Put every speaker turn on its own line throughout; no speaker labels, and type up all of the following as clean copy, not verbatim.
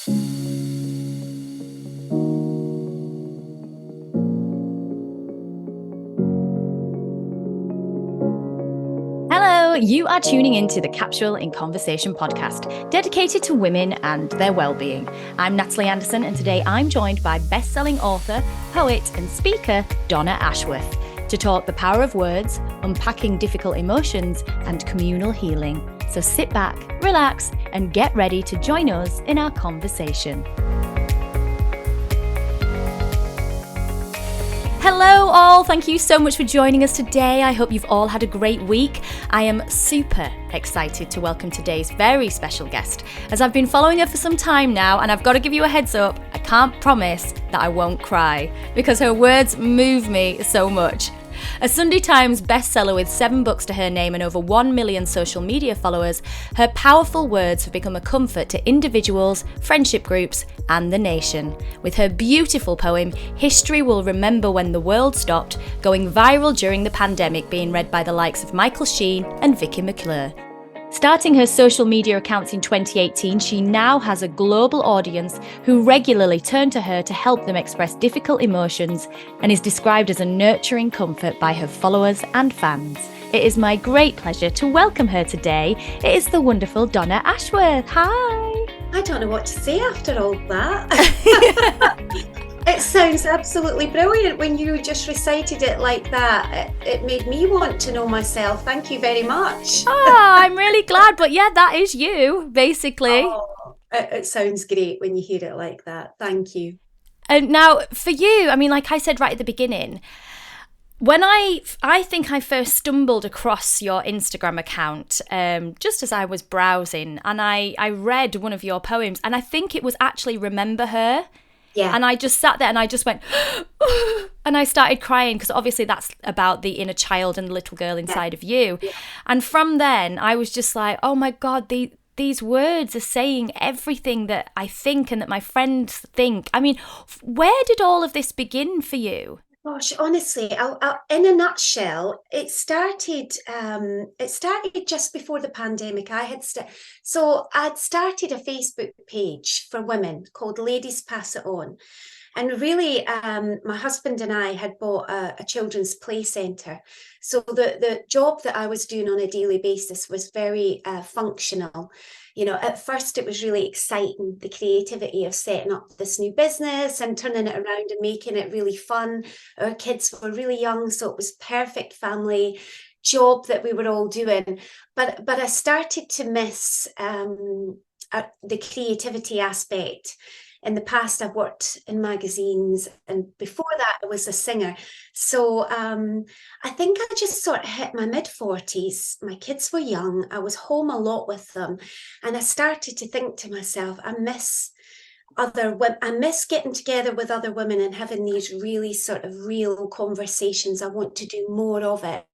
Hello, you are tuning into the Capsule in Conversation podcast, dedicated to women and their well-being. I'm Natalie Anderson, and today I'm joined by best-selling author, poet and speaker Donna Ashworth to talk the power of words, unpacking difficult emotions and communal healing. So sit back, relax, and get ready to join us in our conversation. Hello all, thank you so much for joining us today. I hope you've all had a great week. I am super excited to welcome today's very special guest, as I've been following her for some time now, and I've got to give you a heads up, I can't promise that I won't cry, because her words move me so much. A Sunday Times bestseller with 7 books to her name and over 1 million social media followers, her powerful words have become a comfort to individuals, friendship groups, and the nation. With her beautiful poem, History Will Remember When the World Stopped, going viral during the pandemic, being read by the likes of Michael Sheen and Vicky McClure. Starting her social media accounts in 2018, she now has a global audience who regularly turn to her to help them express difficult emotions, and is described as a nurturing comfort by her followers and fans. It is my great pleasure to welcome her today. It is the wonderful Donna Ashworth. Hi!
I don't know what to say after all that. It sounds absolutely brilliant when you just recited it like that. It made me want to know myself. Thank you very much.
Oh, I'm really glad. But yeah, that is you, basically.
Oh, it sounds great when you hear it like that. Thank you.
And now, for you, I mean, like I said right at the beginning, when I think I first stumbled across your Instagram account, just as I was browsing, and I read one of your poems, and I think it was actually Remember Her.
Yeah.
And I just sat there and I just went, and I started crying, because obviously that's about the inner child and the little girl inside of you.
Yeah.
And from then I was just like, oh my God, these words are saying everything that I think and that my friends think. I mean, where did all of this begin for you?
Gosh, honestly, in a nutshell, it started. It started just before the pandemic. I'd started a Facebook page for women called Ladies Pass It On, and really, my husband and I had bought a children's play centre. So the job that I was doing on a daily basis was very functional. You know, at first it was really exciting, the creativity of setting up this new business and turning it around and making it really fun. Our kids were really young, so it was perfect family job that we were all doing. But I started to miss the creativity aspect. In the past, I've worked in magazines, and before that, I was a singer. So I think I just sort of hit my mid-40s. My kids were young. I was home a lot with them. And I started to think to myself, I miss getting together with other women and having these really sort of real conversations. I want to do more of it.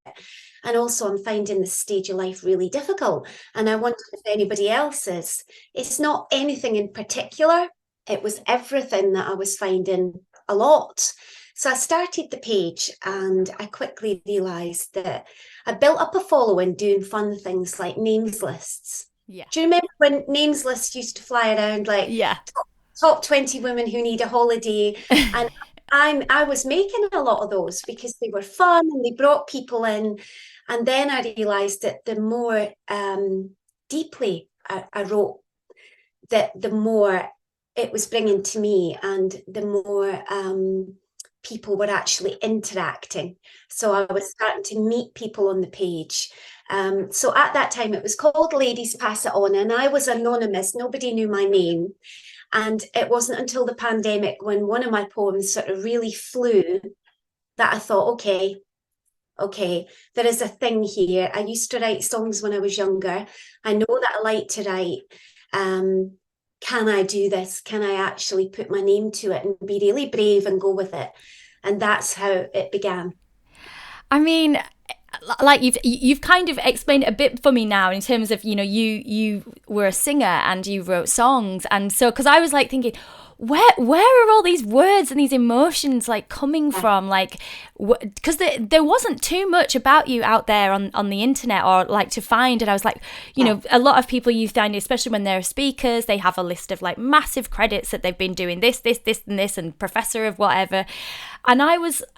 And also, I'm finding this stage of life really difficult. And I wonder if anybody else is. It's not anything in particular. It was everything that I was finding a lot. So I started the page, and I quickly realised that I built up a following doing fun things like names lists.
Yeah.
Do you remember when names lists used to fly around, like top 20 women who need a holiday? And I was making a lot of those because they were fun and they brought people in. And then I realised that the more deeply I wrote, that the more it was bringing to me, and the more people were actually interacting. So I was starting to meet people on the page. So at that time, it was called Ladies Pass It On, and I was anonymous. Nobody knew my name. And it wasn't until the pandemic, when one of my poems sort of really flew, that I thought, okay, there is a thing here. I used to write songs when I was younger. I know that I like to write. Can I do this? Can I actually put my name to it and be really brave and go with it? And that's how it began.
I mean, like you've kind of explained it a bit for me now in terms of, you know, you were a singer and you wrote songs, and so because I was like thinking, where are all these words and these emotions like coming from, like, because there wasn't too much about you out there on the internet or like to find. And I was like, you know, a lot of people you find, especially when they're speakers, they have a list of like massive credits that they've been doing this and this and professor of whatever. And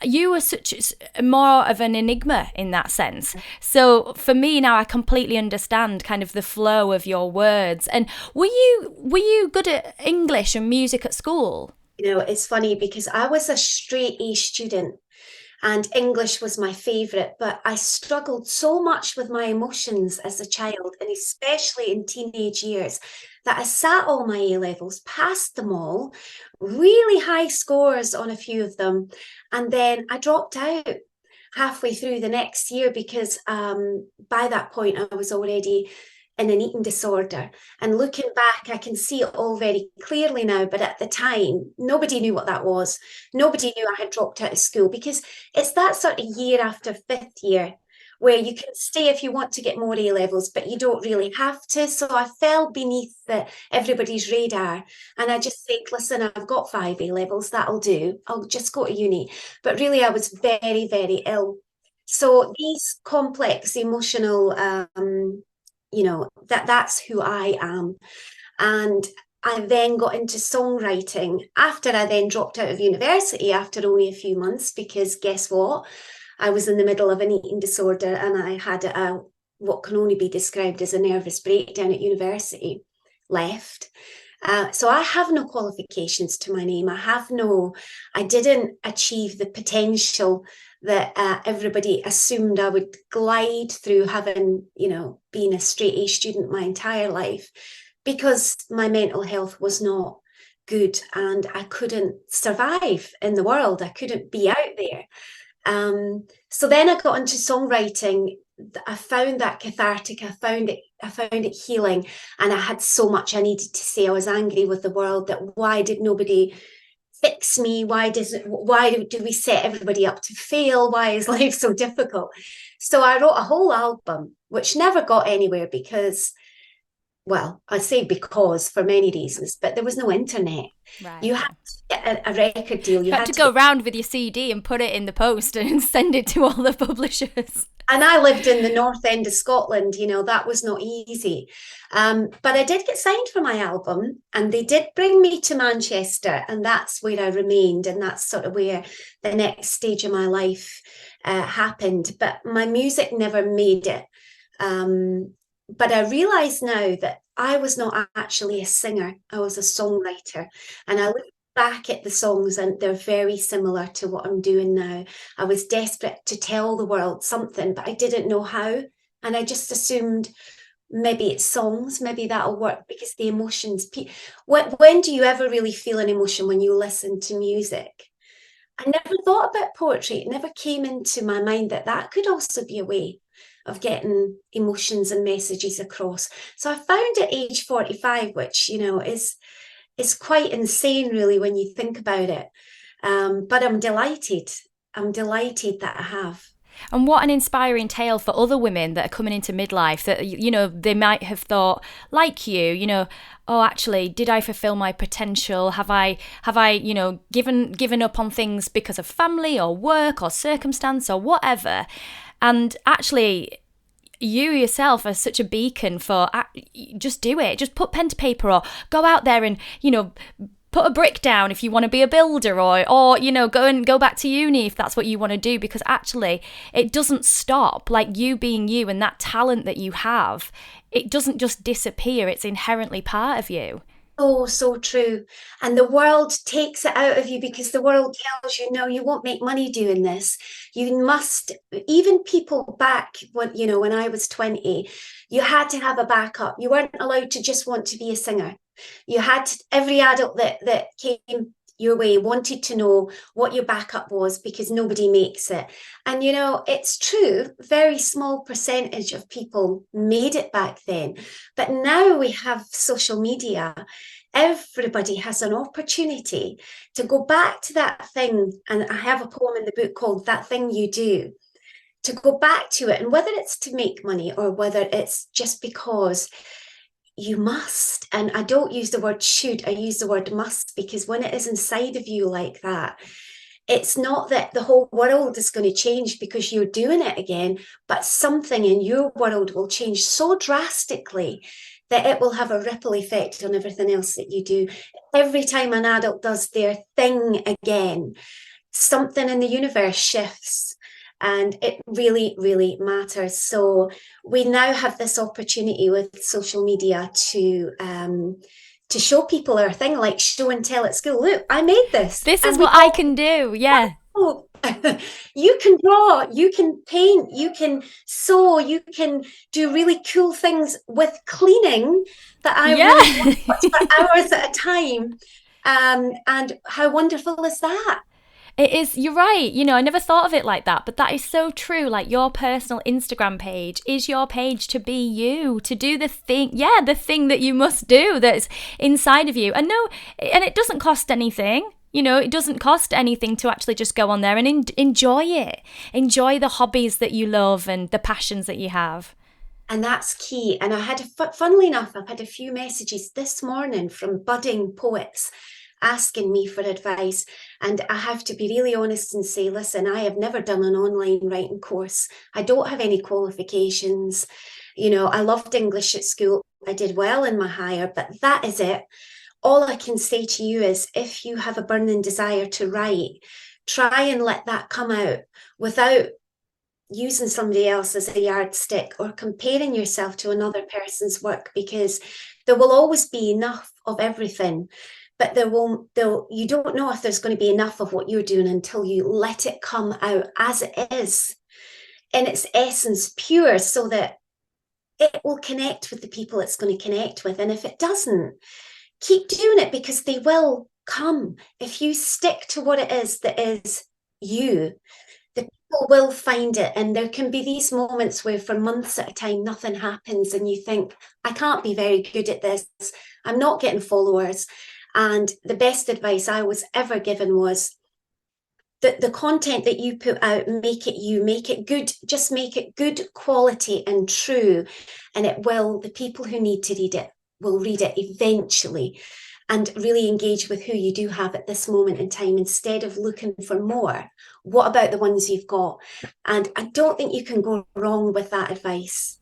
you were such more of an enigma in that sense. So for me now, I completely understand kind of the flow of your words. And were you good at English and music at school?
You know, it's funny because I was a straight A student and English was my favourite, but I struggled so much with my emotions as a child, and especially in teenage years, that I sat all my A levels, passed them all, really high scores on a few of them, and then I dropped out halfway through the next year because by that point I was already in an eating disorder. And looking back, I can see it all very clearly now. But at the time, nobody knew what that was. Nobody knew I had dropped out of school, because it's that sort of year after fifth year where you can stay if you want to get more A levels, but you don't really have to. So I fell beneath everybody's radar. And I just think, listen, I've got 5 A levels, that'll do. I'll just go to uni. But really, I was very, very ill. So these complex emotional you know, that's who I am. And I then got into songwriting after I then dropped out of university after only a few months, because guess what? I was in the middle of an eating disorder and I had what can only be described as a nervous breakdown at university, left. So I have no qualifications to my name. I didn't achieve the potential that everybody assumed I would glide through, having, you know, been a straight A student my entire life, because my mental health was not good and I couldn't survive in the world. I couldn't be out there. So then I got into songwriting. I found that cathartic. I found it healing, and I had so much I needed to say. I was angry with the world that why did nobody fix me? Why do we set everybody up to fail? Why is life so difficult? So I wrote a whole album, which never got anywhere because, well, I say because for many reasons, but there was no internet.
Right.
You had to get a record deal.
You had to go around with your CD and put it in the post and send it to all the publishers.
And I lived in the north end of Scotland, you know, that was not easy. But I did get signed for my album, and they did bring me to Manchester, and that's where I remained. And that's sort of where the next stage of my life happened. But my music never made it. But I realise now that I was not actually a singer. I was a songwriter. And I look back at the songs and they're very similar to what I'm doing now. I was desperate to tell the world something, but I didn't know how. And I just assumed maybe it's songs, maybe that'll work, because the emotions. When do you ever really feel an emotion? When you listen to music. I never thought about poetry. It never came into my mind that could also be a way of getting emotions and messages across. So I found at age 45, which, you know, is quite insane, really, when you think about it. But I'm delighted. I'm delighted that I have.
And what an inspiring tale for other women that are coming into midlife, that, you know, they might have thought, like you know, oh, actually, did I fulfill my potential? Have I, you know, given up on things because of family or work or circumstance or whatever? And actually, you yourself are such a beacon for just do it. Just put pen to paper, or go out there and, you know, put a brick down if you want to be a builder, or you know, go back to uni if that's what you want to do, because actually it doesn't stop. Like, you being you and that talent that you have, it doesn't just disappear. It's inherently part of you.
Oh, so true. And the world takes it out of you, because the world tells you, no, you won't make money doing this. You must, even people back when I was 20, you had to have a backup. You weren't allowed to just want to be a singer. You had to, every adult that came your way wanted to know what your backup was, because nobody makes it. And, you know, it's true, very small percentage of people made it back then. But now we have social media. Everybody has an opportunity to go back to that thing. And I have a poem in the book called That Thing You Do, to go back to it, and whether it's to make money or whether it's just because you must. And I don't use the word should, I use the word must, because when it is inside of you like that, it's not that the whole world is going to change because you're doing it again, but something in your world will change so drastically that it will have a ripple effect on everything else that you do. Every time an adult does their thing again, something in the universe shifts, and it really, really matters. So we now have this opportunity with social media to show people our thing, like show and tell at school. Look, I made this.
This is
And we
what I can do. Yeah.
oh, you can draw, you can paint, you can sew, you can do really cool things with cleaning that I really
Yeah.
watch for hours at a time. And how wonderful is that?
It is, you're right. You know, I never thought of it like that, but that is so true. Like, your personal Instagram page is your page to be you, to do the thing, yeah, the thing that you must do that's inside of you. And no, and it doesn't cost anything. You know, it doesn't cost anything to actually just go on there and enjoy it. Enjoy the hobbies that you love and the passions that you have.
And that's key. And I had, funnily enough, I've had a few messages this morning from budding poets asking me for advice. And I have to be really honest and say, listen, I have never done an online writing course. I don't have any qualifications. You know, I loved English at school. I did well in my higher, but that is it. All I can say to you is, if you have a burning desire to write, try and let that come out without using somebody else as a yardstick or comparing yourself to another person's work, because there will always be enough of everything, but you don't know if there's going to be enough of what you're doing until you let it come out as it is, in its essence, pure, so that it will connect with the people it's going to connect with. And if it doesn't, keep doing it, because they will come. If you stick to what it is that is you, the people will find it. And there can be these moments where for months at a time nothing happens, and you think, I can't be very good at this, I'm not getting followers. And the best advice I was ever given was that the content that you put out, make it you, make it good, just make it good quality and true, and the people who need to read it will read it eventually. And really engage with who you do have at this moment in time, instead of looking for more. What about the ones you've got? And I don't think you can go wrong with that advice.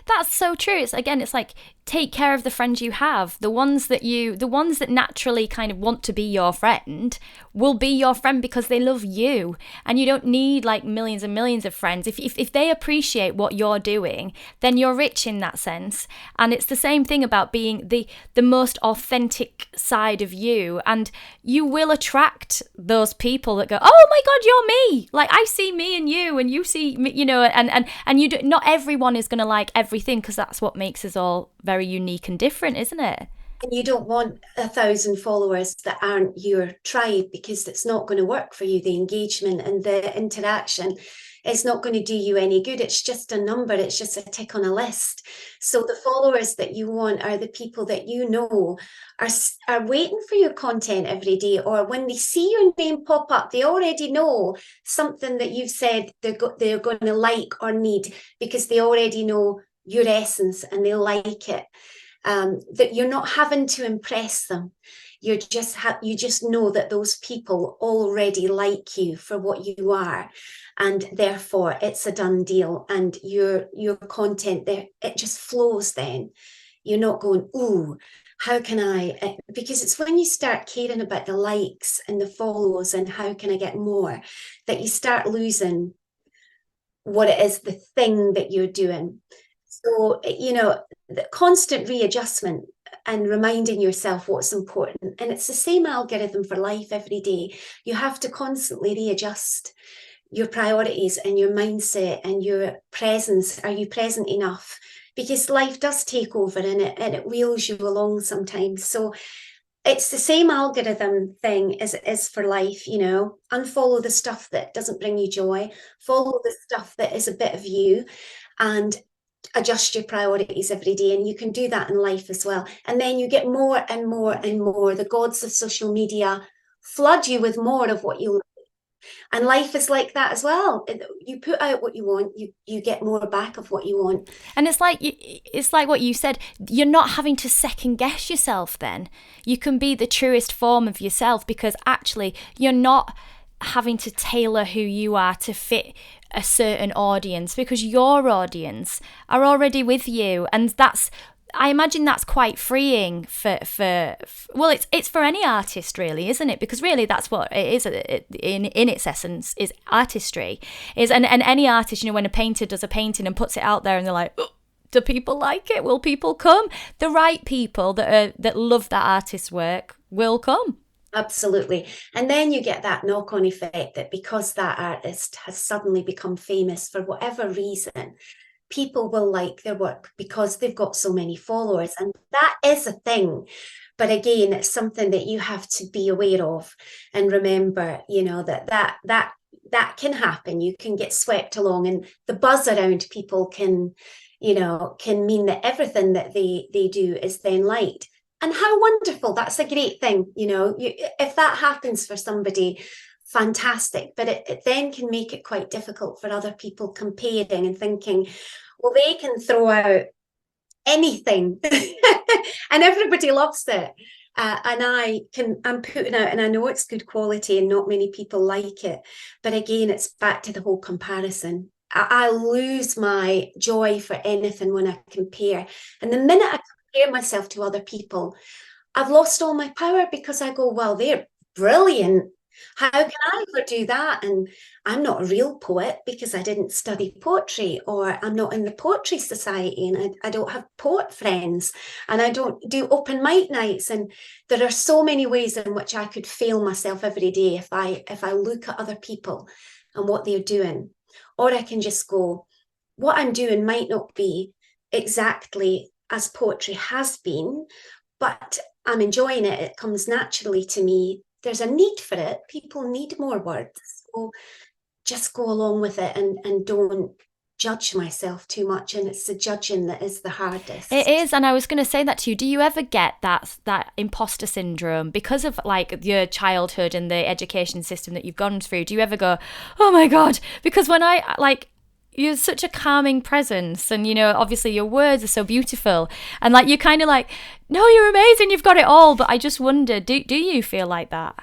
That's so true. It's like, take care of the friends you have. The ones that naturally kind of want to be your friend will be your friend because they love you. And you don't need like millions and millions of friends. If they appreciate what you're doing, then you're rich in that sense. And it's the same thing about being the most authentic side of you. And you will attract those people that go, oh my God, you're me. Like, I see me in you and you see me, you know, and you do, not everyone is going to like everything, because that's what makes us all very unique and different, isn't it?
And you don't want 1,000 followers that aren't your tribe, because it's not going to work for you. The engagement and the interaction is not going to do you any good. It's just a number. It's just a tick on a list. So the followers that you want are the people that you know are waiting for your content every day, or when they see your name pop up, they already know something that you've said they're going to like or need, because they already know your essence and they like it. That you're not having to impress them. You just know that those people already like you for what you are, and therefore it's a done deal. And your content there, it just flows. Then you're not going, ooh, how can I? Because it's when you start caring about the likes and the follows and how can I get more, that you start losing what it is, the thing that you're doing. So, you know, the constant readjustment and reminding yourself what's important. And it's the same algorithm for life every day. You have to constantly readjust your priorities and your mindset and your presence. Are you present enough? Because life does take over, and it wheels you along sometimes. So it's the same algorithm thing as it is for life, you know. Unfollow the stuff that doesn't bring you joy, follow the stuff that is a bit of you, and adjust your priorities every day. And you can do that in life as well. And then you get more and more and more. The gods of social media flood you with more of what you like. And life is like that as well. You put out what you want, you get more back of what you want.
And it's like what you said, you're not having to second guess yourself then. You can be the truest form of yourself because actually you're not having to tailor who you are to fit a certain audience because your audience are already with you, and I imagine that's quite freeing for well, it's for any artist really, isn't it? Because really that's what it is in its essence, is artistry. And any artist, when a painter does a painting and puts it out there and they're like, oh, do people like it? Will people come? The right people that love that artist's work will come.
Absolutely. And then you get that knock-on effect that because that artist has suddenly become famous for whatever reason, people will like their work because they've got so many followers. And that is a thing. But again, it's something that you have to be aware of and remember, that can happen. You can get swept along, and the buzz around people can mean that everything that they do is then liked. And how wonderful. That's a great thing. If that happens for somebody, fantastic. But it then can make it quite difficult for other people comparing and thinking, well, they can throw out anything and everybody loves it. And I'm putting out, and I know it's good quality and not many people like it. But again, it's back to the whole comparison. I lose my joy for anything when I compare. And the minute I compare myself to other people, I've lost all my power because I go, well, they're brilliant. How can I ever do that? And I'm not a real poet because I didn't study poetry, or I'm not in the poetry society, and I don't have poet friends, and I don't do open mic nights. And there are so many ways in which I could fail myself every day if I look at other people and what they're doing. Or I can just go, what I'm doing might not be exactly as poetry has been, but I'm enjoying it. It comes naturally to me. There's a need for it. People need more words. So just go along with it and don't judge myself too much. And it's the judging that is the hardest.
It is. And I was going to say that to you. Do you ever get that imposter syndrome because of like your childhood and the education system that you've gone through? Do you ever go, oh my God? Because when you're such a calming presence, and obviously your words are so beautiful, and like you're kind of like, no, you're amazing, you've got it all. But I just wonder, do you feel like that?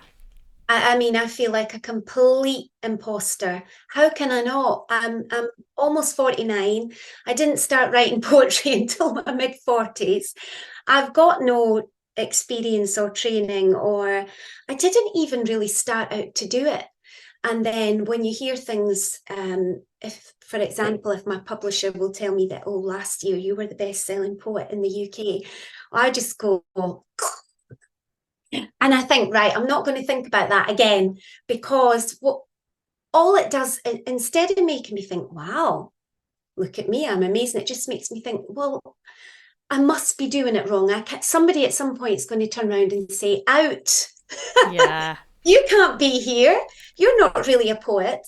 I mean, I feel like a complete imposter. How can I not? I'm almost 49. I didn't start writing poetry until my mid-40s. I've got no experience or training, or I didn't even really start out to do it. And then when you hear things, if, for example, if my publisher will tell me that, oh, last year you were the best-selling poet in the UK, I just go, and I think, right, I'm not going to think about that again, because all it does, instead of making me think, wow, look at me, I'm amazing, it just makes me think, well, I must be doing it wrong. Somebody at some point is going to turn around and say, out.
Yeah.
You can't be here. You're not really a poet.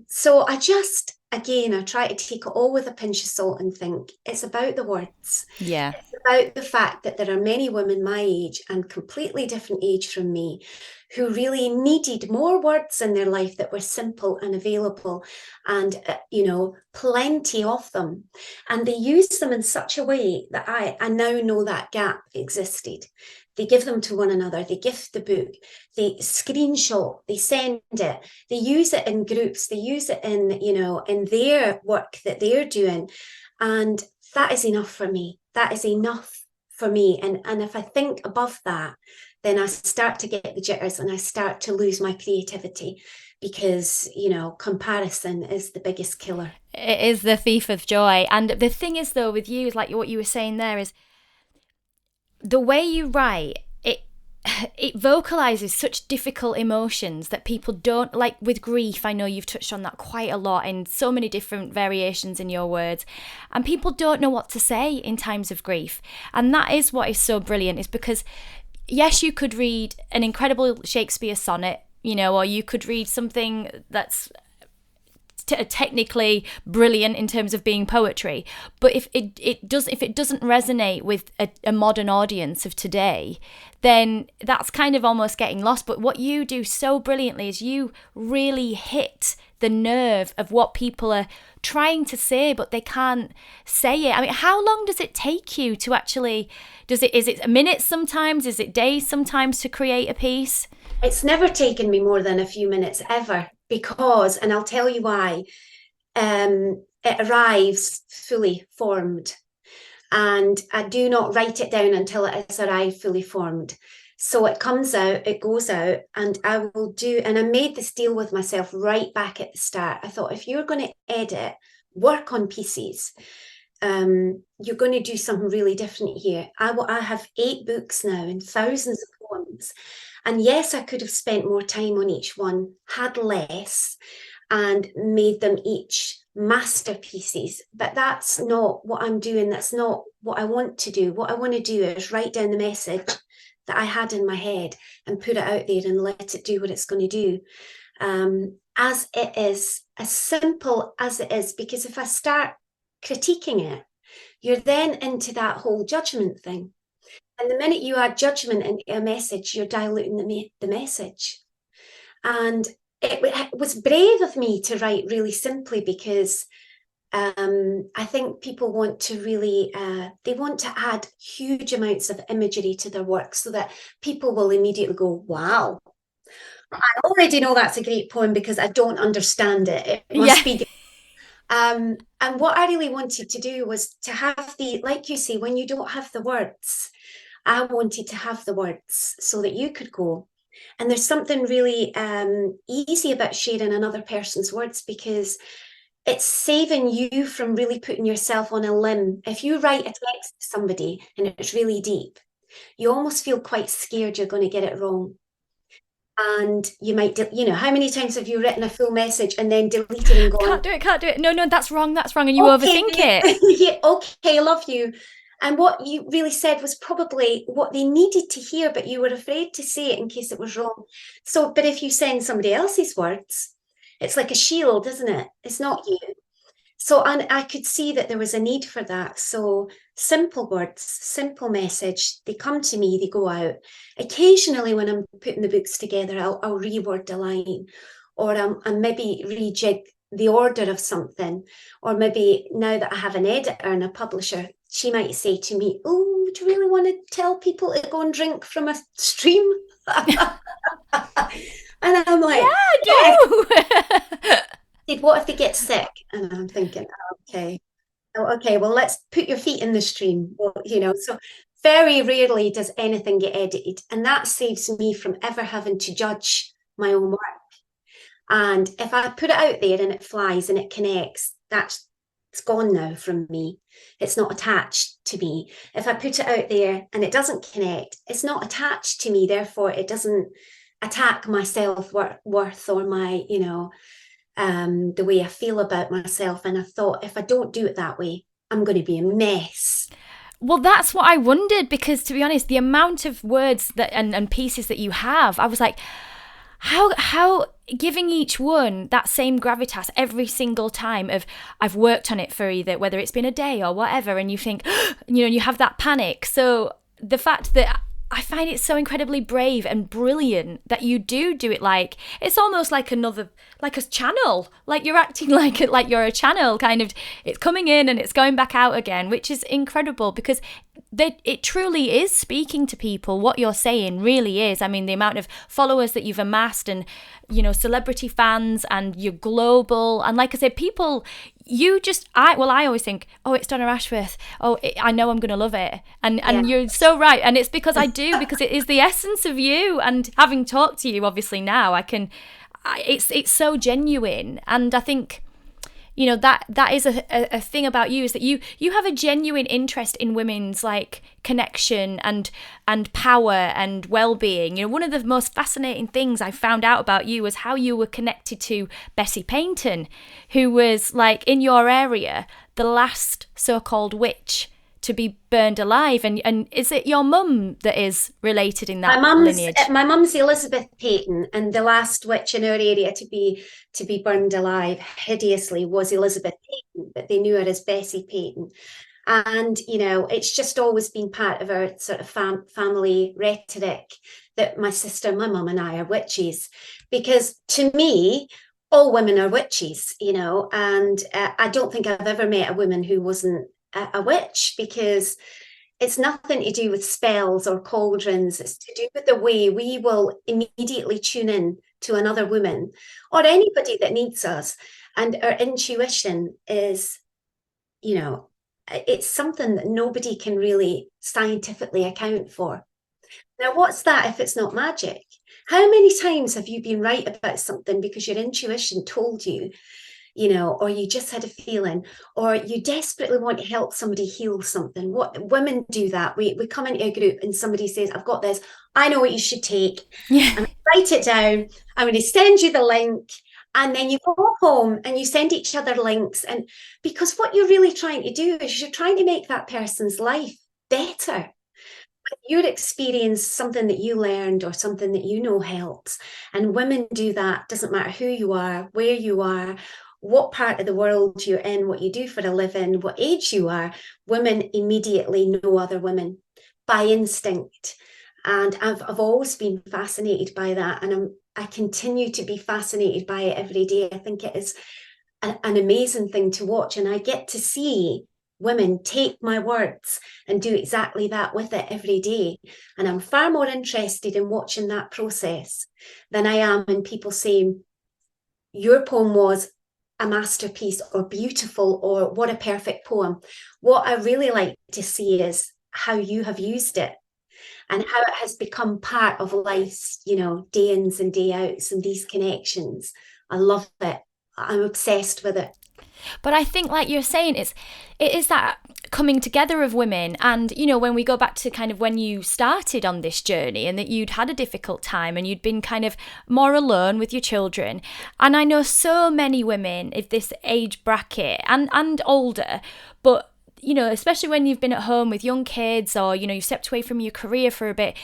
So I try to take it all with a pinch of salt and think it's about the words.
Yeah.
It's about the fact that there are many women my age and completely different age from me who really needed more words in their life that were simple and available, and plenty of them. And they use them in such a way that I now know that gap existed. They give them to one another, they gift the book, they screenshot, they send it, they use it in groups, they use it in their work that they're doing. And that is enough for me. That is enough for me. And if I think above that, then I start to get the jitters and I start to lose my creativity, because, comparison is the biggest killer.
It is the thief of joy. And the thing is, though, with you, is like what you were saying there, is the way you write, it vocalizes such difficult emotions that people don't, like with grief. I know you've touched on that quite a lot in so many different variations in your words, and people don't know what to say in times of grief. And that is what is so brilliant, is because yes, you could read an incredible Shakespeare sonnet, or you could read something that's technically brilliant in terms of being poetry, but if it doesn't resonate with a modern audience of today, then that's kind of almost getting lost. But what you do so brilliantly is you really hit the nerve of what people are trying to say, but they can't say it. I mean, how long does it take you to actually, is it minutes sometimes? Is it days sometimes to create a piece?
It's never taken me more than a few minutes ever, because, and I'll tell you why, it arrives fully formed. And I do not write it down until it has arrived fully formed. So it comes out, it goes out, and I will do, and I made this deal with myself right back at the start. I thought, if you're going to edit, work on pieces, you're going to do something really different here. I have 8 books now and thousands of poems. And yes, I could have spent more time on each one, had less, and made them each masterpieces. But that's not what I'm doing. That's not what I want to do. What I want to do is write down the message that I had in my head and put it out there and let it do what it's going to do. As it is, as simple as it is, because if I start critiquing it, you're then into that whole judgment thing. And the minute you add judgment into a message, you're diluting the message. And it was brave of me to write really simply, because I think people want to really, they want to add huge amounts of imagery to their work so that people will immediately go, wow, I already know that's a great poem because I don't understand it. It must be. And what I really wanted to do was to have like you say, when you don't have the words, I wanted to have the words so that you could go. And there's something really easy about sharing another person's words, because it's saving you from really putting yourself on a limb. If you write a text to somebody and it's really deep, you almost feel quite scared you're going to get it wrong. And you might, how many times have you written a full message and then deleted and gone,
can't do it. No, that's wrong. And you overthink it.
Yeah, okay, love you. And what you really said was probably what they needed to hear, but you were afraid to say it in case it was wrong. So, but if you send somebody else's words, it's like a shield, isn't it? It's not you. So, and I could see that there was a need for that. So simple words, simple message, they come to me, they go out. Occasionally when I'm putting the books together, I'll reword a line, or I'll maybe rejig the order of something. Or maybe now that I have an editor and a publisher, she might say to me, oh, do you really want to tell people to go and drink from a stream? And I'm like,
yeah, I
do. What if they get sick? And I'm thinking, okay, well, let's put your feet in the stream. Well, so very rarely does anything get edited. And that saves me from ever having to judge my own work. And if I put it out there and it flies and it connects, it's gone now from me. It's not attached to me. If I put it out there and it doesn't connect, it's not attached to me. Therefore, it doesn't attack my self-worth or my, the way I feel about myself. And I thought, if I don't do it that way, I'm going to be a mess.
Well, that's what I wondered, because to be honest, the amount of words that and pieces that you have, I was like, how giving each one that same gravitas every single time of I've worked on it for either, whether it's been a day or whatever, and you think, you have that panic. So the fact that I find it so incredibly brave and brilliant that you do it, like it's almost like like a channel, like you're acting like you're a channel, kind of, it's coming in and it's going back out again, which is incredible, because it truly is speaking to people. What you're saying really is. I mean, the amount of followers that you've amassed, and celebrity fans, and you're global, and like I said, people, I always think, oh, it's Donna Ashworth, I know I'm gonna love it, and yeah. You're so right, and it's because I do, because it is the essence of you, and having talked to you obviously now, it's so genuine. And I think that is a thing about you, is that you have a genuine interest in women's like connection and power and well-being. One of the most fascinating things I found out about you was how you were connected to Bessie Paynton, who was, like, in your area, the last so-called witch to be burned alive. And is it your mum that is related in that lineage?
My mum's Elizabeth Peyton, and the last witch in our area to be burned alive hideously was Elizabeth Peyton, but they knew her as Bessie Peyton. And, it's just always been part of our sort of family rhetoric that my sister, my mum and I are witches. Because to me, all women are witches, and I don't think I've ever met a woman who wasn't a witch, because it's nothing to do with spells or cauldrons. It's to do with the way we will immediately tune in to another woman or anybody that needs us. And our intuition is, it's something that nobody can really scientifically account for. Now, what's that if it's not magic? How many times have you been right about something because your intuition told you, or you just had a feeling, or you desperately want to help somebody heal something? What women do that. We come into a group and somebody says, I've got this, I know what you should take.
Yeah.
And write it down. I'm going to send you the link. And then you go home and you send each other links. And because what you're really trying to do is you're trying to make that person's life better. Your experience, something that you learned or something that helps. And women do that. Doesn't matter who you are, where you are, what part of the world you're in, what you do for a living, what age you are. Women immediately know other women by instinct. And I've always been fascinated by that. And I continue to be fascinated by it every day. I think it is an amazing thing to watch. And I get to see women take my words and do exactly that with it every day. And I'm far more interested in watching that process than I am in people saying, your poem was a masterpiece or beautiful or what a perfect poem. What I really like to see is how you have used it and how it has become part of life's, day ins and day outs and these connections. I love it. I'm obsessed with it.
But I think, like you're saying, it is that coming together of women. And, when we go back to kind of when you started on this journey and that you'd had a difficult time and you'd been kind of more alone with your children. And I know so many women of this age bracket and older, but especially when you've been at home with young kids or, you've stepped away from your career for a bit,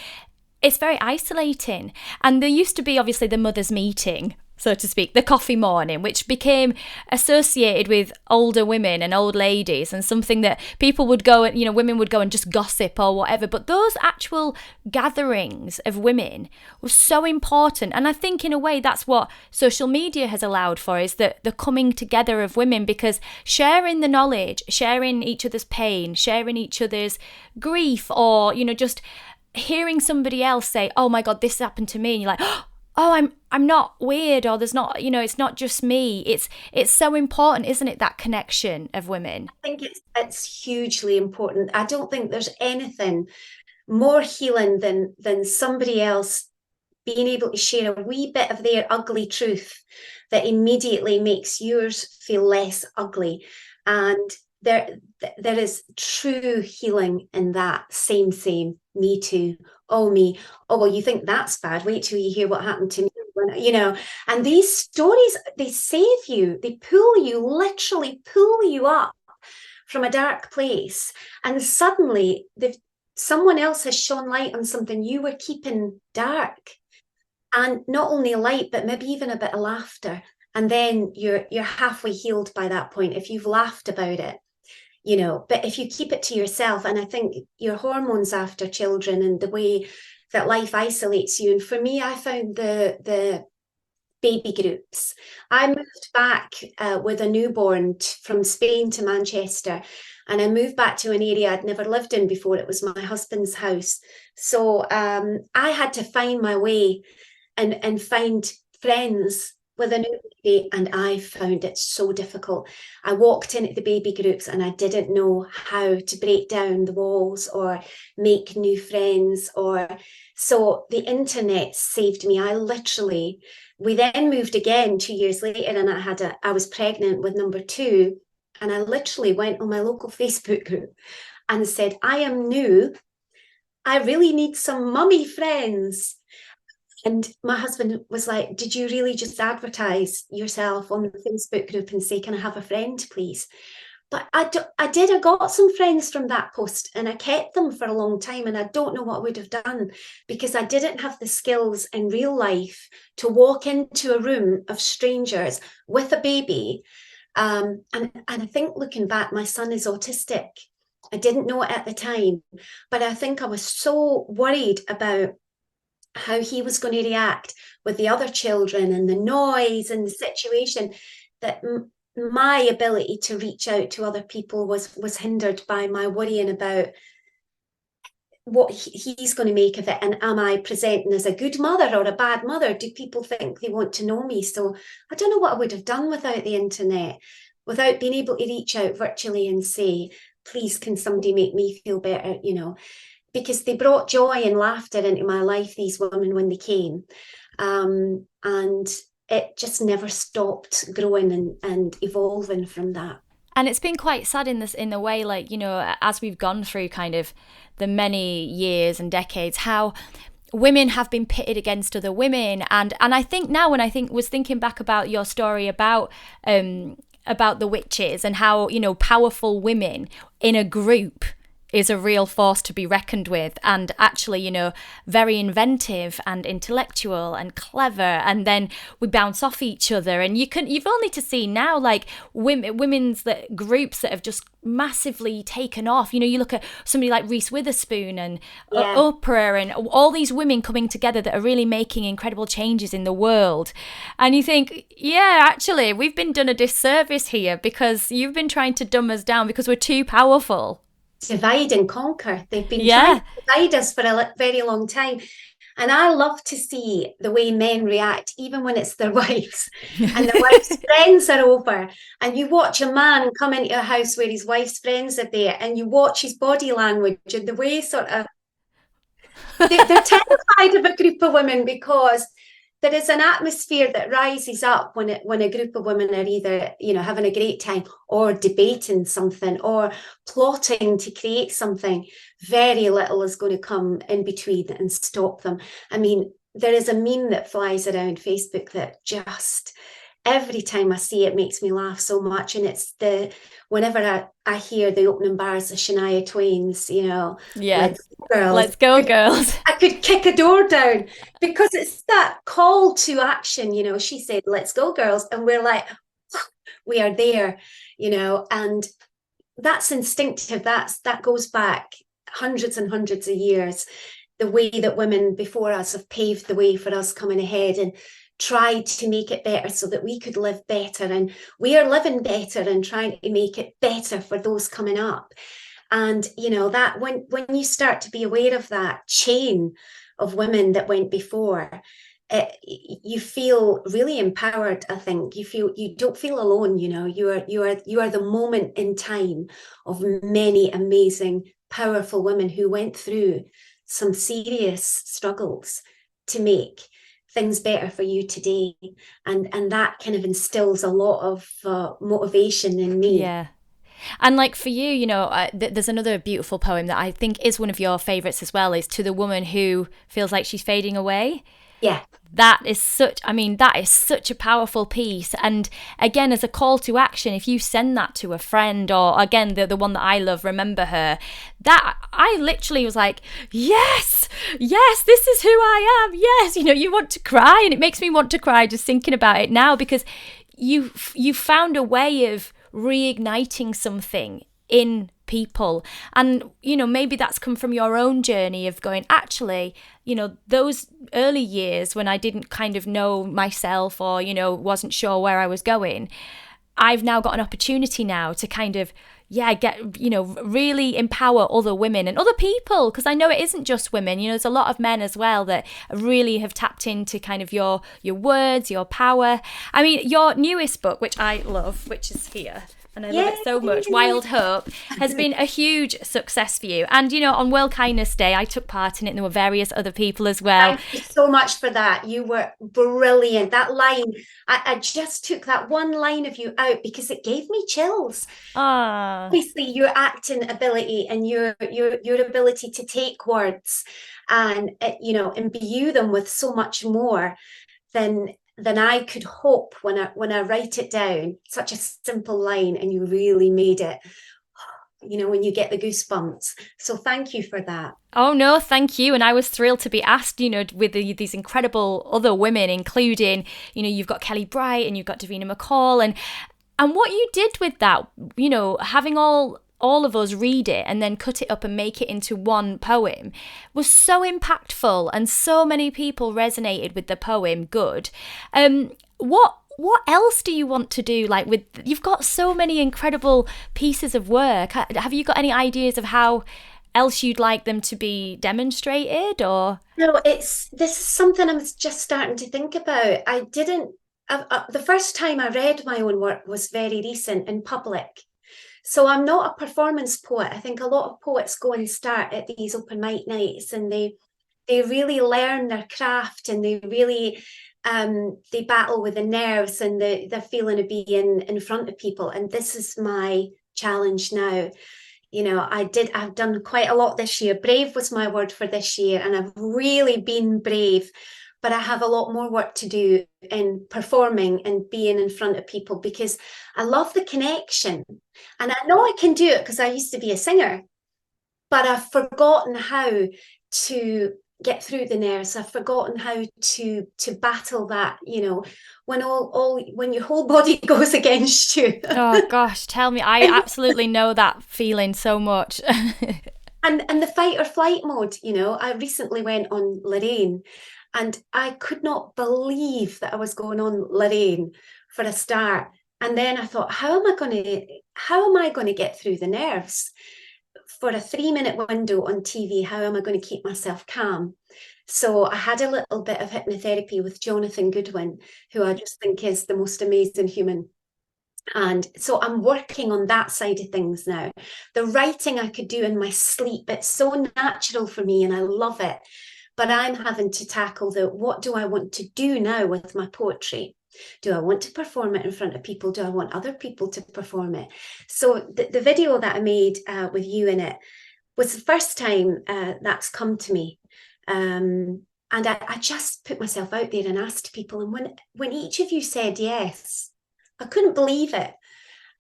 it's very isolating. And there used to be obviously the mothers' meeting, so to speak, the coffee morning, which became associated with older women and old ladies and something that people would go and, women would go and just gossip or whatever. But those actual gatherings of women were so important. And I think in a way that's what social media has allowed for, is that the coming together of women, because sharing the knowledge, sharing each other's pain, sharing each other's grief, or, just hearing somebody else say, oh my God, this happened to me. And you're like, oh, I'm not weird, or there's not, it's not just me. It's so important, isn't it, that connection of women?
I think it's hugely important. I don't think there's anything more healing than somebody else being able to share a wee bit of their ugly truth that immediately makes yours feel less ugly. And there is true healing in that. Same, me too. Oh, me. Oh, well, you think that's bad. Wait till you hear what happened to me. And these stories, they save you. They literally pull you up from a dark place. And suddenly someone else has shone light on something you were keeping dark. And not only light, but maybe even a bit of laughter. And then you're halfway healed by that point if you've laughed about it. But if you keep it to yourself, and I think your hormones after children and the way that life isolates you. And for me, I found the baby groups. I moved back with a newborn from Spain to Manchester, and I moved back to an area I'd never lived in before. It was my husband's house. So I had to find my way and find friends with a new baby, and I found it so difficult. I walked into the baby groups and I didn't know how to break down the walls or make new friends, so the internet saved me. We then moved again 2 years later, and I was pregnant with number 2, and I literally went on my local Facebook group and said, I am new. I really need some mummy friends. And my husband was like, did you really just advertise yourself on the Facebook group and say, can I have a friend, please? But I got some friends from that post, and I kept them for a long time, and I don't know what I would have done, because I didn't have the skills in real life to walk into a room of strangers with a baby. And I think, looking back, my son is autistic. I didn't know it at the time, but I think I was so worried about how he was going to react with the other children and the noise and the situation, that my ability to reach out to other people was hindered by my worrying about what he's going to make of it, and am I presenting as a good mother or a bad mother? Do people think they want to know me? So I don't know what I would have done without the internet, without being able to reach out virtually and say, please, can somebody make me feel better, because they brought joy and laughter into my life, these women, when they came. And it just never stopped growing and evolving from that.
And it's been quite sad in the way, like, as we've gone through kind of the many years and decades, how women have been pitted against other women. And I think now, when was thinking back about your story about the witches, and how, powerful women in a group is a real force to be reckoned with, and actually, very inventive and intellectual and clever, and then we bounce off each other. And you've only to see now, like, women's groups that have just massively taken off. You look at somebody like Reese Witherspoon and Oprah, and all these women coming together that are really making incredible changes in the world. And you think, yeah, actually, we've been done a disservice here, because you've been trying to dumb us down because we're too powerful.
Divide and conquer. They've been trying to divide us for a very long time. And I love to see the way men react, even when it's their wives and their wives' friends are over. And you watch a man come into a house where his wife's friends are there, and you watch his body language and the way sort of they're terrified of a group of women, because there is an atmosphere that rises up when a group of women are either, having a great time, or debating something, or plotting to create something. Very little is going to come in between and stop them. I mean, there is a meme that flies around Facebook that just, every time I see it, makes me laugh so much. And it's whenever I hear the opening bars of Shania Twain's,
Let's go, girls.
I could kick a door down, because it's that call to action. She said, let's go, girls. And we're like, we are there, and that's instinctive. That goes back hundreds and hundreds of years. The way that women before us have paved the way for us coming ahead and tried to make it better so that we could live better. And we are living better and trying to make it better for those coming up. And, that when you start to be aware of that chain of women that went before, you feel really empowered. I think you don't feel alone. You are the moment in time of many amazing, powerful women who went through some serious struggles to make things better for you today. And that kind of instills a lot of motivation in me.
Yeah. And like for you, there's another beautiful poem that I think is one of your favorites as well, is To the Woman Who Feels Like She's Fading Away.
Yeah.
That is such a powerful piece. And again, as a call to action, if you send that to a friend, or again, the one that I love, Remember Her, that I literally was like, yes, this is who I am. Yes, you want to cry, and it makes me want to cry just thinking about it now, because you found a way of reigniting something in people. And maybe that's come from your own journey of going, actually, those early years when I didn't kind of know myself, or wasn't sure where I was going, I've now got an opportunity now to kind of get really empower other women and other people, because I know it isn't just women. There's a lot of men as well that really have tapped into kind of your words, your power. I mean, your newest book, which I love, which is here, and I love it so much, Wild Hope, has been a huge success for you. And, on World Kindness Day, I took part in it, and there were various other people as well.
Thank you so much for that. You were brilliant. That line, I just took that one line of you out because it gave me chills. Obviously, your acting ability and your ability to take words and, imbue them with so much more than than I could hope when I write it down. Such a simple line, and you really made it, when you get the goosebumps. So thank you for that.
Oh no, thank you. And I was thrilled to be asked, with these incredible other women, including, you've got Kelly Bright and you've got Davina McCall, and what you did with that, having all of us read it and then cut it up and make it into one poem was so impactful, and so many people resonated with the poem. Good. What else do you want to do? Like, you've got so many incredible pieces of work. Have you got any ideas of how else you'd like them to be demonstrated, or?
No, this is something I'm just starting to think about. I didn't. The first time I read my own work was very recent in public. So I'm not a performance poet. I think a lot of poets go and start at these open mic nights, and they really learn their craft, and they really they battle with the nerves and the feeling of being in front of people. And this is my challenge now. I've done quite a lot this year. Brave was my word for this year, and I've really been brave. But I have a lot more work to do in performing and being in front of people, because I love the connection. And I know I can do it because I used to be a singer, but I've forgotten how to get through the nerves. I've forgotten how to battle that, when your whole body goes against you.
Oh gosh, tell me. I absolutely know that feeling so much.
And the fight or flight mode, I recently went on Lorraine, and I could not believe that I was going on Lorraine for a start. And then I thought, how am I going to get through the nerves? For a 3-minute window on TV, how am I going to keep myself calm? So I had a little bit of hypnotherapy with Jonathan Goodwin, who I just think is the most amazing human. And so I'm working on that side of things now. The writing I could do in my sleep, it's so natural for me and I love it. But I'm having to tackle what do I want to do now with my poetry? Do I want to perform it in front of people? Do I want other people to perform it? So the video that I made with you in it was the first time that's come to me. And I just put myself out there and asked people. And when each of you said yes, I couldn't believe it.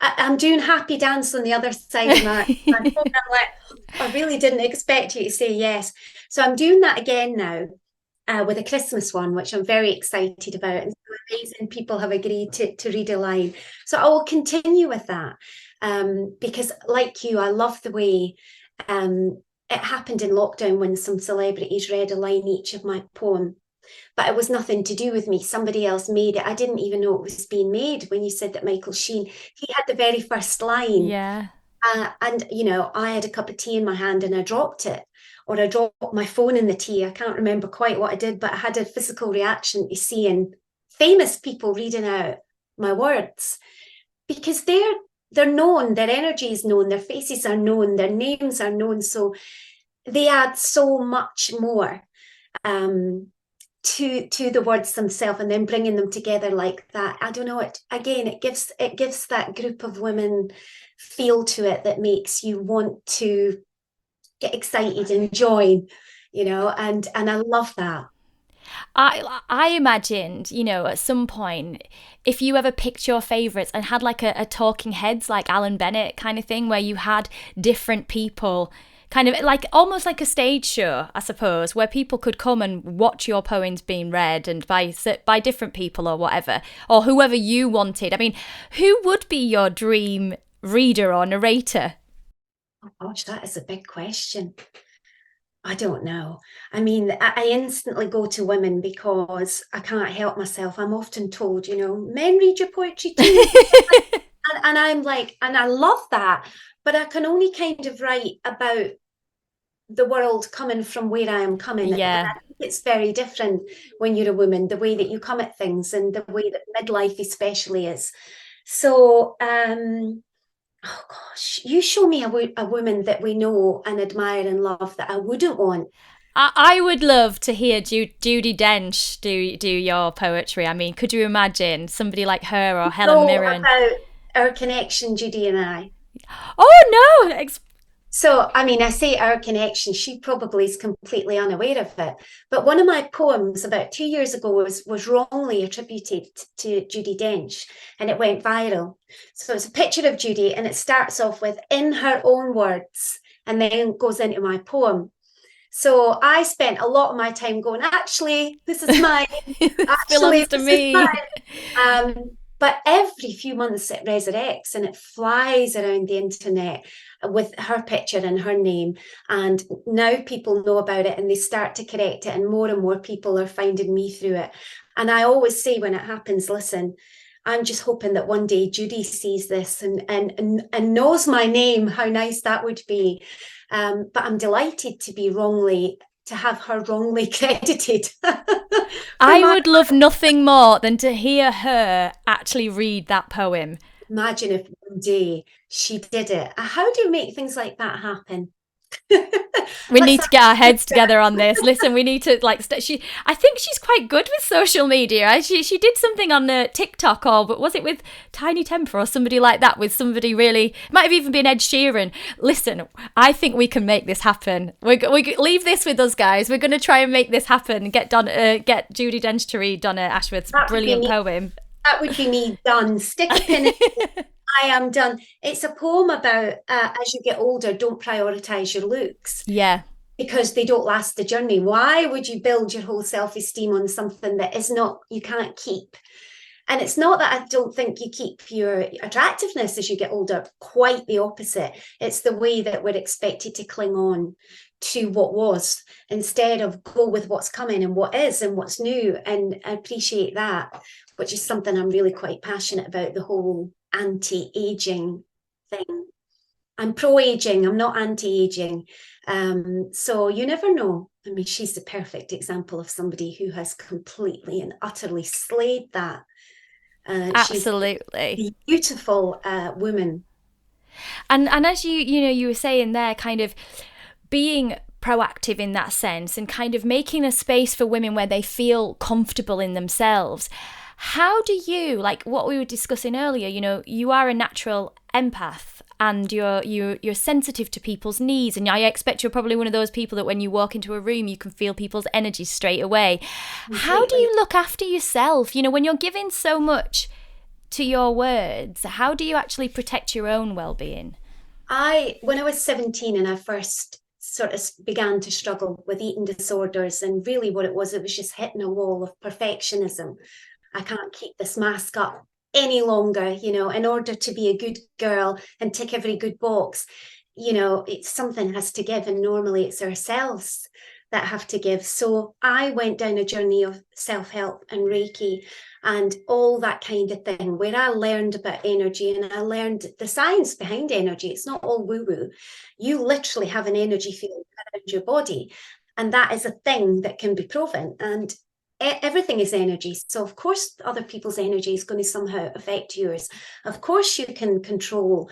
I'm doing happy dance on the other side of my phone. I'm like, I really didn't expect you to say yes. So I'm doing that again now with a Christmas one, which I'm very excited about. And so amazing people have agreed to read a line. So I will continue with that because, like you, I love the way it happened in lockdown when some celebrities read a line each of my poem. But it was nothing to do with me. Somebody else made it. I didn't even know it was being made. When you said that Michael Sheen, he had the very first line.
Yeah.
And, I had a cup of tea in my hand and I dropped it. Or I dropped my phone in the tea. I can't remember quite what I did, but I had a physical reaction to seeing famous people reading out my words. Because they're known, their energy is known, their faces are known, their names are known. So they add so much more. To the words themselves, and then bringing them together like that. I don't know, it gives that group of women feel to it that makes you want to get excited and join, and I love that.
I imagined, at some point, if you ever picked your favourites and had like a talking heads like Alan Bennett kind of thing, where you had different people, kind of like almost like a stage show, I suppose, where people could come and watch your poems being read and by different people or whatever, or whoever you wanted. I mean, who would be your dream reader or narrator?
Oh gosh, that is a big question. I don't know. I mean, I instantly go to women because I can't help myself. I'm often told, men read your poetry too. and I'm like, and I love that, but I can only kind of write about the world coming from where I am coming.
Yeah.
And I think it's very different when you're a woman, the way that you come at things and the way that midlife especially is. So, oh gosh, you show me a woman that we know and admire and love that I wouldn't want.
I would love to hear Judi Dench do your poetry. I mean, could you imagine somebody like her or Helen Mirren?
About our connection, Judy and I.
Oh no!
So, I mean, I say our connection, she probably is completely unaware of it. But one of my poems about 2 years ago was wrongly attributed to Judi Dench, and it went viral. So it's a picture of Judy, and it starts off with "in her own words," and then goes into my poem. So I spent a lot of my time going, actually, this is mine.
This
Actually,
belongs to
this is
me.
mine. But every few months it resurrects and it flies around the internet with her picture and her name. And now people know about it and they start to correct it, and more people are finding me through it. And I always say when it happens, listen, I'm just hoping that one day Judy sees this and knows my name. How nice that would be. But I'm delighted to have her wrongly credited.
I would love nothing more than to hear her actually read that poem.
Imagine if one day she did it. How do you make things like that happen?
We
Let's
need to get our heads
have
together on this. Listen, we need to I think she's quite good with social media. She did something on TikTok, or but was it with Tiny Temper or somebody like that? With somebody really, it might have even been Ed Sheeran. Listen, I think we can make this happen. We leave this with us, guys. We're going to try and make this happen. Get Judi Dench to read Donna Ashworth's
that would be
brilliant
me.
poem.
That would be me done. Stick a pin in it. I am done. It's a poem about as you get older, don't prioritize your looks
Yeah.
because they don't last the journey. Why would you build your whole self-esteem on something that is not, you can't keep? And it's not that I don't think you keep your attractiveness as you get older, quite the opposite. It's the way that we're expected to cling on to what was instead of go with what's coming and what is and what's new. And I appreciate that, which is something I'm really quite passionate about, the whole anti-aging thing. I'm pro-aging, I'm not anti-aging. So you never know. I mean, she's the perfect example of somebody who has completely and utterly slayed that. She's
Absolutely.
a beautiful woman.
And as you were saying there, kind of being proactive in that sense and kind of making a space for women where they feel comfortable in themselves. How do you, like what we were discussing earlier, you are a natural empath and you're sensitive to people's needs, and I expect you're probably one of those people that when you walk into a room you can feel people's energy straight away. How do you look after yourself? When you're giving so much to your words, how do you actually protect your own well-being?
When I was 17 and I first sort of began to struggle with eating disorders, and really what it was just hitting a wall of perfectionism. I can't keep this mask up any longer, in order to be a good girl and tick every good box, it's something has to give, and normally it's ourselves that have to give. So I went down a journey of self-help and Reiki and all that kind of thing, where I learned about energy and I learned the science behind energy. It's not all woo-woo. You literally have an energy field around your body, and that is a thing that can be proven. And everything is energy. So of course other people's energy is going to somehow affect yours. Of course you can control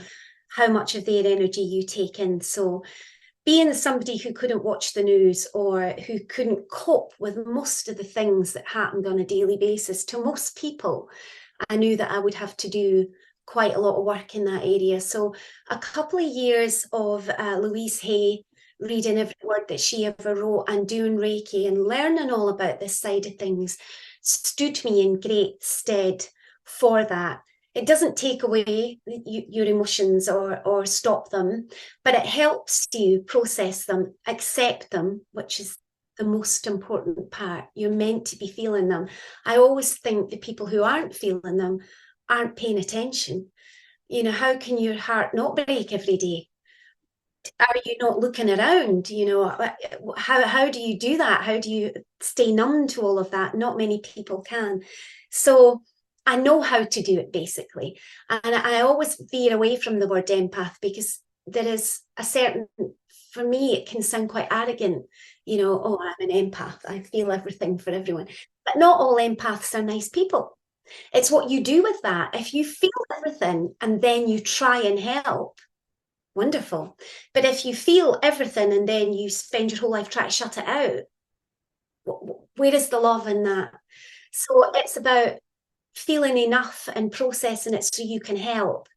how much of their energy you take in. So being somebody who couldn't watch the news or who couldn't cope with most of the things that happened on a daily basis, to most people, I knew that I would have to do quite a lot of work in that area. So a couple of years of Louise Hay, reading every word that she ever wrote and doing Reiki and learning all about this side of things stood me in great stead for that. It doesn't take away your emotions or stop them, but it helps you process them, accept them, which is the most important part. You're meant to be feeling them. I always think the people who aren't feeling them aren't paying attention. How can your heart not break every day? Are you not looking around? How do you do that? How do you stay numb to all of that? Not many people can. So I know how to do it, basically. And I always veer away from the word empath because there is a certain, for me, it can sound quite arrogant, oh, I'm an empath. I feel everything for everyone. But not all empaths are nice people. It's what you do with that. If you feel everything and then you try and help, wonderful. But if you feel everything and then you spend your whole life trying to shut it out, where is the love in that? So it's about feeling enough and processing it so you can help.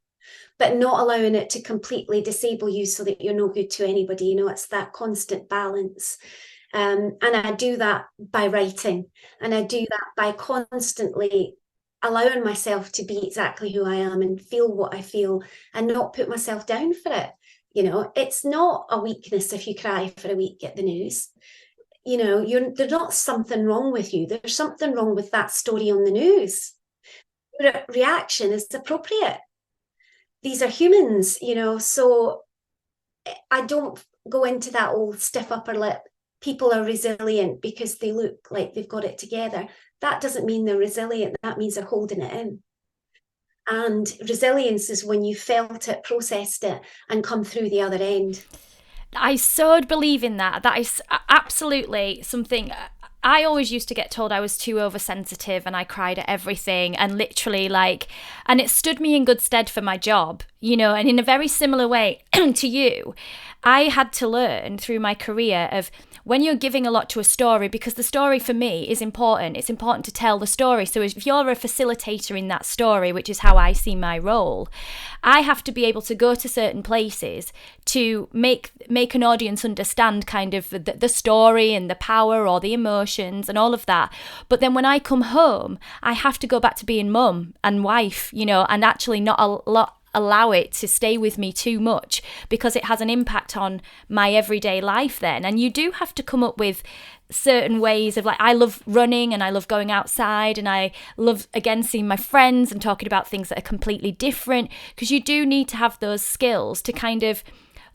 but not allowing it to completely disable you so that you're no good to anybody. You know, it's that constant balance. And I do that by writing, and I do that by constantly allowing myself to be exactly who I am and feel what I feel and not put myself down for it. You know, it's not a weakness if you cry for a week at the news. You know, there's not something wrong with you. There's something wrong with that story on the news. Your reaction is appropriate. These are humans, you know, so I don't go into that old stiff upper lip. People are resilient because they look like they've got it together. That doesn't mean they're resilient. That means they're holding it in. And resilience is when you felt it, processed it, and come through the other end.
I so believe in that. That is absolutely something. I always used to get told I was too oversensitive and I cried at everything, and literally and it stood me in good stead for my job, you know, and in a very similar way to you, I had to learn through my career of when you're giving a lot to a story, because the story for me is important. It's important to tell the story. So if you're a facilitator in that story, which is how I see my role, I have to be able to go to certain places to make an audience understand kind of the story and the power or the emotions and all of that. But then when I come home, I have to go back to being mum and wife, you know, and actually not allow it to stay with me too much, because it has an impact on my everyday life then. And you do have to come up with certain ways of, like, I love running and I love going outside and I love, again, seeing my friends and talking about things that are completely different, because you do need to have those skills to kind of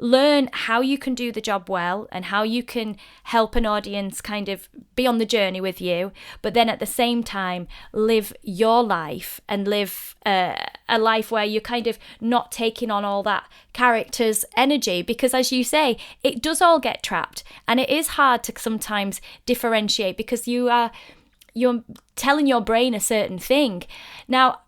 learn how you can do the job well and how you can help an audience kind of be on the journey with you, but then at the same time live your life and live a life where you're kind of not taking on all that character's energy, because as you say, it does all get trapped and it is hard to sometimes differentiate because you're telling your brain a certain thing. Now,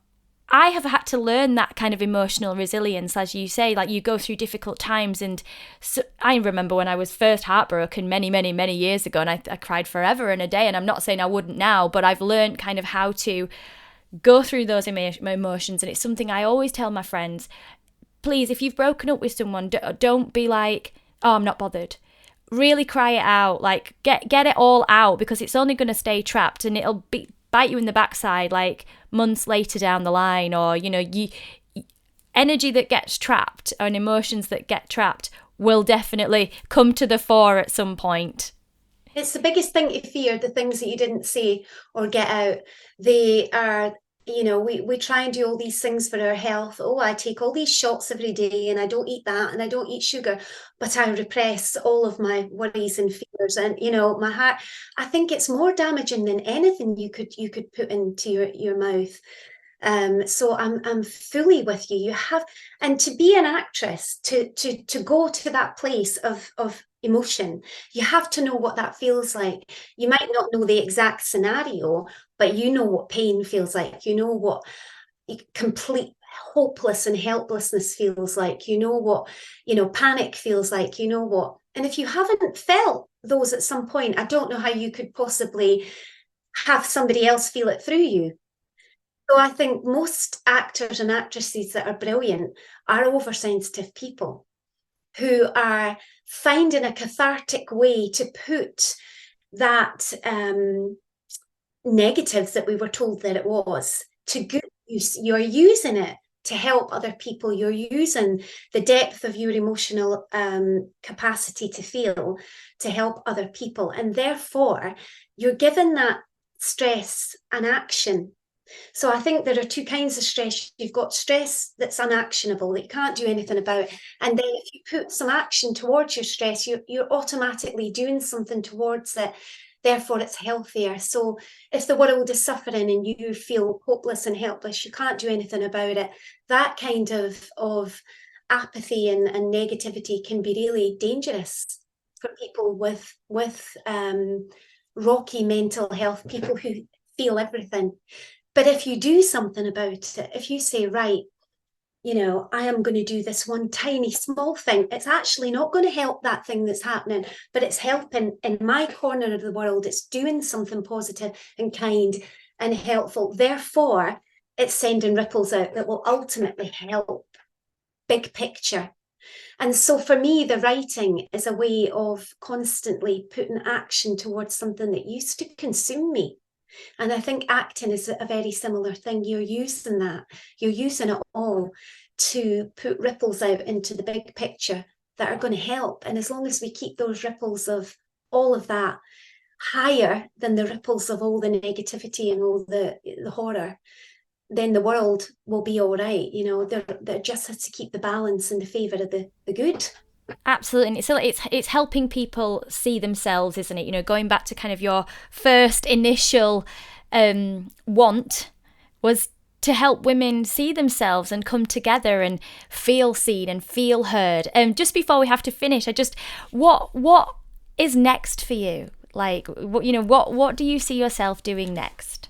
I have had to learn that kind of emotional resilience, as you say, like you go through difficult times. And so I remember when I was first heartbroken many, many, many years ago, and I cried forever and a day. And I'm not saying I wouldn't now, but I've learned kind of how to go through those emotions. And it's something I always tell my friends, please, if you've broken up with someone, don't be like, oh, I'm not bothered. Really cry it out, like get it all out, because it's only going to stay trapped and it'll bite you in the backside like months later down the line. Or, you know, energy that gets trapped and emotions that get trapped will definitely come to the fore at some point.
It's the biggest thing to fear, the things that you didn't say or get out. They are, you know, we try and do all these things for our health. Oh, I take all these shots every day and I don't eat that and I don't eat sugar, but I repress all of my worries and fears. And, you know, my heart, I think it's more damaging than anything you could put into your mouth. So I'm fully with you. You have, and to be an actress, to go to that place of emotion, you have to know what that feels like. You might not know the exact scenario, but you know what pain feels like. You know what complete hopeless and helplessness feels like. You know what, you know, panic feels like. You know what, and if you haven't felt those at some point, I don't know how you could possibly have somebody else feel it through you. So I think most actors and actresses that are brilliant are oversensitive people who are finding a cathartic way to put that negative that we were told that it was to good use. You're using it to help other people. You're using the depth of your emotional capacity to feel to help other people. And therefore, you're given that stress an action. So I think there are two kinds of stress. You've got stress that's unactionable, that you can't do anything about. And then if you put some action towards your stress, you're automatically doing something towards it. Therefore, it's healthier. So if the world is suffering and you feel hopeless and helpless, you can't do anything about it. That kind of apathy and negativity can be really dangerous for people with rocky mental health, people who feel everything. But if you do something about it, if you say, right, you know, I am going to do this one tiny small thing, it's actually not going to help that thing that's happening, but it's helping in my corner of the world. It's doing something positive and kind and helpful. Therefore, it's sending ripples out that will ultimately help big picture. And so for me, the writing is a way of constantly putting action towards something that used to consume me. And I think acting is a very similar thing. You're using it all to put ripples out into the big picture that are going to help. And as long as we keep those ripples of all of that higher than the ripples of all the negativity and all the horror, then the world will be all right. You know, there just has to keep the balance in the favour of the good.
Absolutely. And it's helping people see themselves, isn't it? You know, going back to kind of your first initial want was to help women see themselves and come together and feel seen and feel heard. And just before we have to finish, what is next for you? Like, what do you see yourself doing next?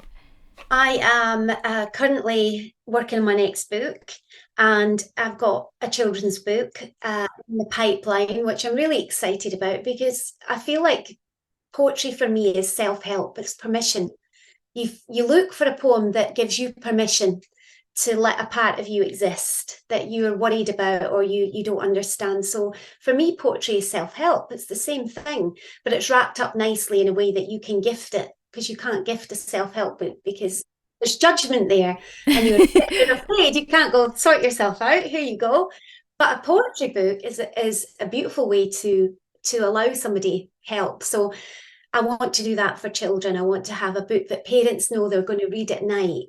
I am currently working on my next book, and I've got a children's book in the pipeline, which I'm really excited about, because I feel like poetry for me is self-help. It's permission. You look for a poem that gives you permission to let a part of you exist that you're worried about or you don't understand. So for me, poetry is self-help. It's the same thing, but it's wrapped up nicely in a way that you can gift it, because you can't gift a self-help book because there's judgment there and you're afraid. You can't go sort yourself out. Here you go. But a poetry book is a beautiful way to allow somebody help. So I want to do that for children. I want to have a book that parents know they're going to read at night,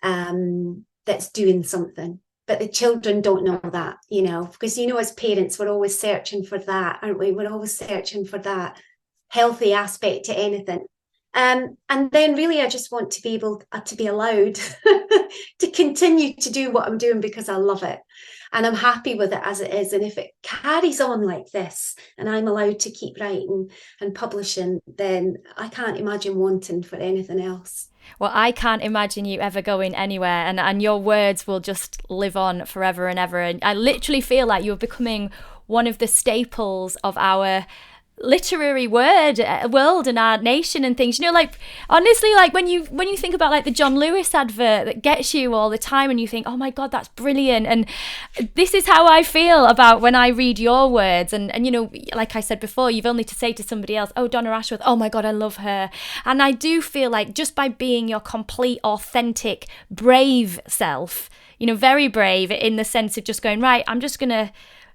that's doing something. But the children don't know that, you know, because, you know, as parents, we're always searching for that, aren't we? We're always searching for that healthy aspect to anything. And then really, I just want to be able to be allowed to continue to do what I'm doing because I love it. And I'm happy with it as it is. And if it carries on like this and I'm allowed to keep writing and publishing, then I can't imagine wanting for anything else.
Well, I can't imagine you ever going anywhere, and your words will just live on forever and ever. And I literally feel like you're becoming one of the staples of our literary world and our nation and things, you know, like honestly, like when you think about like the John Lewis advert that gets you all the time and you think, oh my god, that's brilliant. And this is how I feel about when I read your words, and you know, like I said before, you've only to say to somebody else, oh, Donna Ashworth, oh my god, I love her. And I do feel like just by being your complete, authentic, brave self, you know, very brave in the sense of just going, right, I'm just gonna,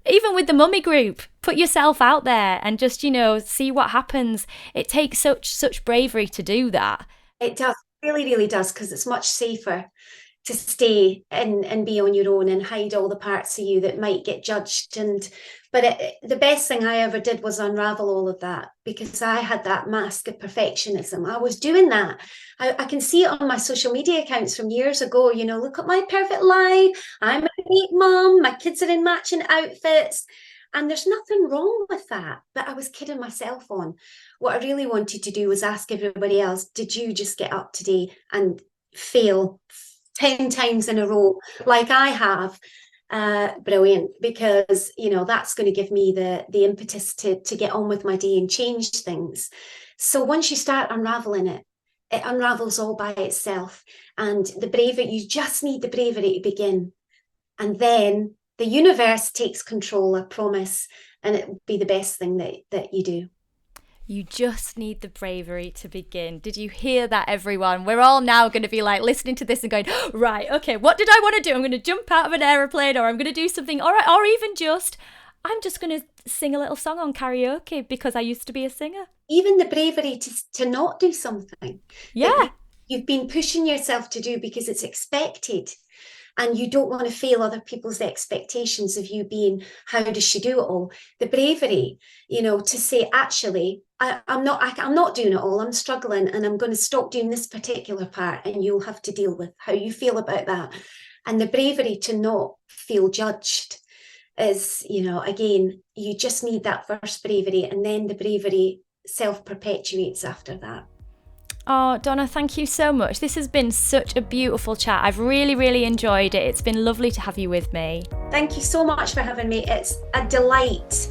even with the mummy group, put yourself out there and just, you know, see what happens. It takes such bravery to do that.
It does, really, really does, because it's much safer to stay and be on your own and hide all the parts of you that might get judged. But the best thing I ever did was unravel all of that, because I had that mask of perfectionism. I was doing that. I can see it on my social media accounts from years ago. You know, look at my perfect life. I'm a great mum. My kids are in matching outfits. And there's nothing wrong with that. But I was kidding myself on. What I really wanted to do was ask everybody else, did you just get up today and fail 10 times in a row like I have? Brilliant, because, you know, that's going to give me the impetus to get on with my day and change things. So once you start unraveling it, it unravels all by itself. And the bravery, you just need the bravery to begin. And then the universe takes control, I promise, and it will be the best thing that you do.
You just need the bravery to begin. Did you hear that, everyone? We're all now going to be like listening to this and going, right, okay, what did I want to do? I'm going to jump out of an aeroplane, or I'm going to do something, or even just, I'm just going to sing a little song on karaoke because I used to be a singer.
Even the bravery to not do something.
Yeah.
You've been pushing yourself to do because it's expected. And you don't want to fail other people's expectations of you being, how does she do it all? The bravery, you know, to say, actually, I'm not doing it all. I'm struggling, and I'm going to stop doing this particular part, and you'll have to deal with how you feel about that. And the bravery to not feel judged is, you know, again, you just need that first bravery, and then the bravery self-perpetuates after that.
Oh, Donna, thank you so much. This has been such a beautiful chat. I've really, really enjoyed it. It's been lovely to have you with me.
Thank you so much for having me. It's a delight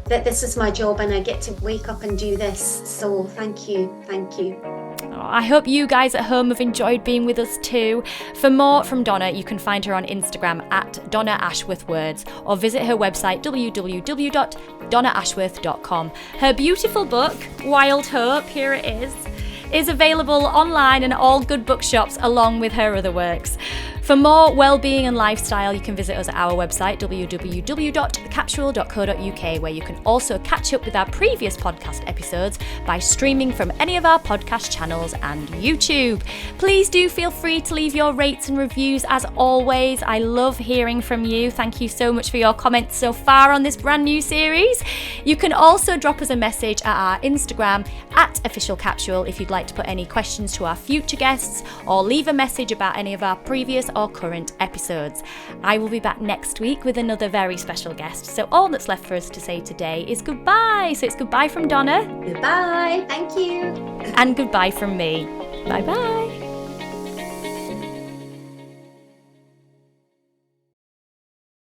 that this is my job and I get to wake up and do this. So thank you. Thank you.
Oh, I hope you guys at home have enjoyed being with us too. For more from Donna, you can find her on Instagram at Donna Ashworth Words, or visit her website www.donnaashworth.com. Her beautiful book, Wild Hope, here it is available online and all good bookshops along with her other works. For more well-being and lifestyle, you can visit us at our website www.capsule.co.uk, where you can also catch up with our previous podcast episodes by streaming from any of our podcast channels and YouTube. Please do feel free to leave your rates and reviews as always. I love hearing from you. Thank you so much for your comments so far on this brand new series. You can also drop us a message at our Instagram at Official Capsule if you'd like to put any questions to our future guests, or leave a message about any of our previous or current episodes. I will be back next week with another very special guest. So all that's left for us to say today is goodbye. So it's goodbye from Donna.
Goodbye. Thank you.
And goodbye from me. Bye bye.